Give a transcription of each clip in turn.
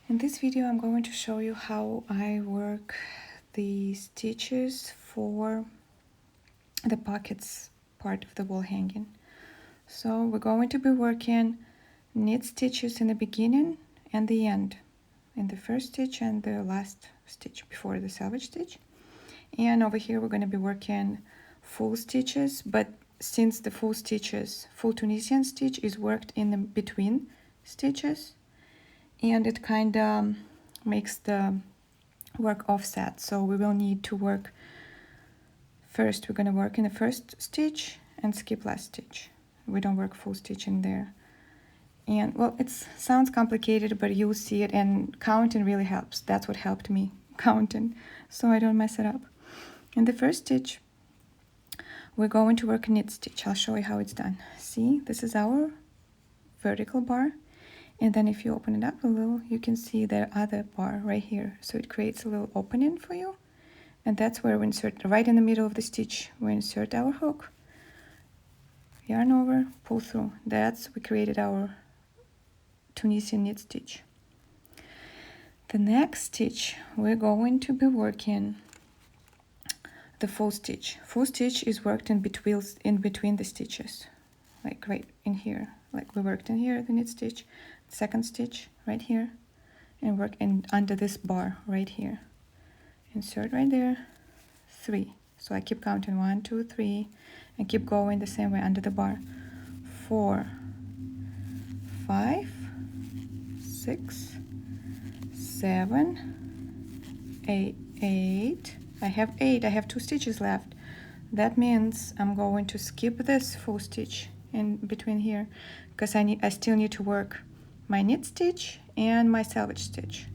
In this video, I'm going to show you how I work the stitches for the pockets part of the wall hanging. So we're going to be working knit stitches in the beginning and the end, in the first stitch and the last stitch before the selvage stitch. And over here, we're going to be working full stitches, but since the full Tunisian stitch is worked in the between stitches, and it kind of makes the work offset. So we will need to work first. We're going to work in the first stitch and skip last stitch. We don't work full stitch in there. And well, it sounds complicated, but you'll see it, and counting really helps. That's what helped me, counting, so I don't mess it up. In the first stitch, we're going to work a knit stitch. I'll show you how it's done. See, this is our vertical bar. And then if you open it up a little, you can see the other bar right here. So it creates a little opening for you. And that's where we insert, right in the middle of the stitch, we insert our hook, yarn over, pull through. We created our Tunisian knit stitch. The next stitch, we're going to be working the full stitch. Full stitch is worked in between the stitches, like right in here. Like we worked in here, the knit stitch, second stitch right here, and work in under this bar right here. Insert right there, 3. So I keep counting 1, 2, 3, and keep going the same way under the bar. 4, 5, 6, 7, 8. I have 8. I have 2 stitches left. That means I'm going to skip this full stitch in between here, because I still need to work my knit stitch and my selvage stitch.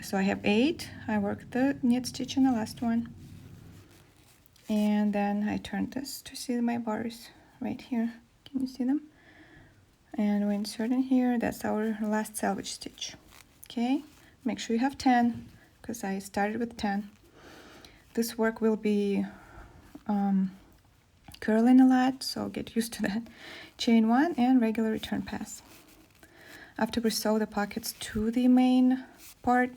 So I have 8. I work the knit stitch in the last one, and then I turn this to see my bars right here. Can you see them? And we insert in here. That's our last selvage stitch. Okay, make sure you have 10, because I started with 10. This work will be curling a lot, so get used to that. Chain 1 and regular return pass. After we sew the pockets to the main part,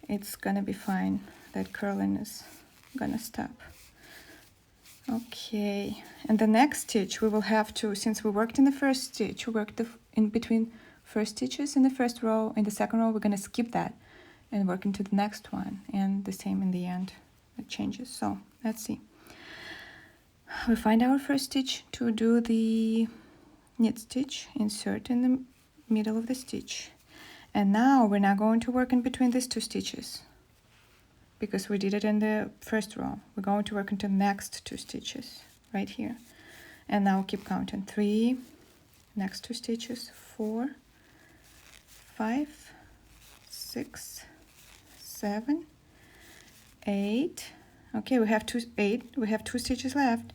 it's gonna be fine. That curling is gonna stop. Okay, and the next stitch we will have to, since we worked in the first stitch, we worked in between first stitches in the first row. In the second row, we're gonna skip that and work into the next one, and the same in the end. It changes. So let's see. We find our first stitch to do the knit stitch, insert in the middle of the stitch, and now we're not going to work in between these 2 stitches because we did it in the first row. We're going to work into the next 2 stitches right here, and now keep counting. 3, next 2 stitches, 4, 5, 6, 7, 8. Okay, we have 2 stitches left.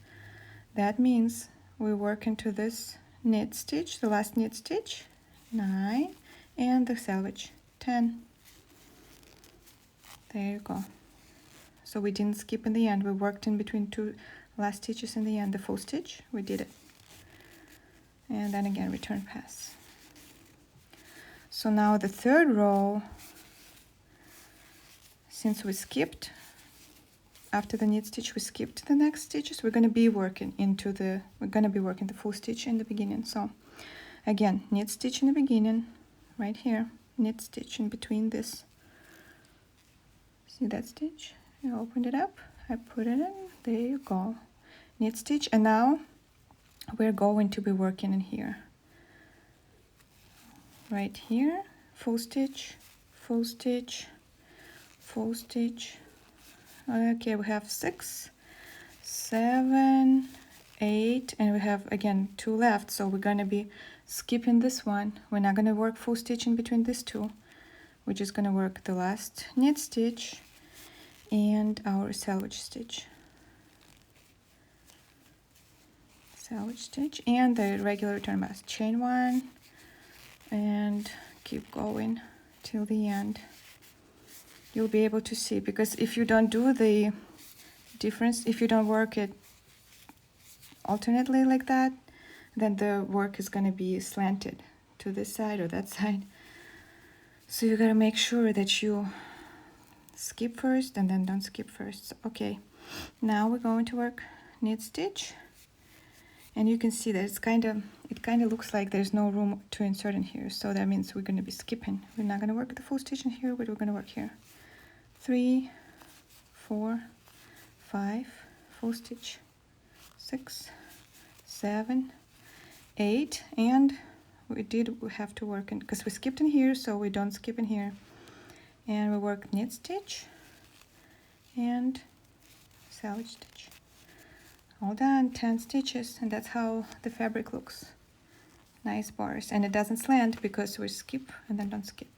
That means we work into this knit stitch, the last knit stitch, 9, and the selvage, 10. There you go. So we didn't skip in the end. We worked in between 2 last stitches in the end. The full stitch, we did it. And then again, return pass. So now the third row, since we skipped, after the knit stitch, we skipped the next stitches. We're going to be working the full stitch in the beginning. So again, knit stitch in the beginning, right here, knit stitch in between this. See that stitch? I opened it up, I put it in, there you go. Knit stitch, and now we're going to be working in here. Right here, full stitch, full stitch, full stitch. Okay, we have 6, 7, 8, and we have again 2 left, so we're gonna be skipping this one. We're not gonna work full stitch in between these 2. We're just gonna work the last knit stitch and our selvage stitch. Selvage stitch and the regular return pass. Chain 1 and keep going till the end. You'll be able to see, because if you don't do the difference, if you don't work it alternately like that, then the work is going to be slanted to this side or that side. So you gotta make sure that you skip first and then don't skip first. So, okay, now we're going to work knit stitch, and you can see that it kind of looks like there's no room to insert in here, so that means we're going to be skipping. We're not going to work the full stitch in here, but we're going to work here. 3, 4, 5, full stitch, 6, 7, 8, and we have to work in, because we skipped in here, so we don't skip in here, and we work knit stitch and salvage stitch. All done, 10 stitches, and that's how the fabric looks. Nice bars, and it doesn't slant because we skip and then don't skip.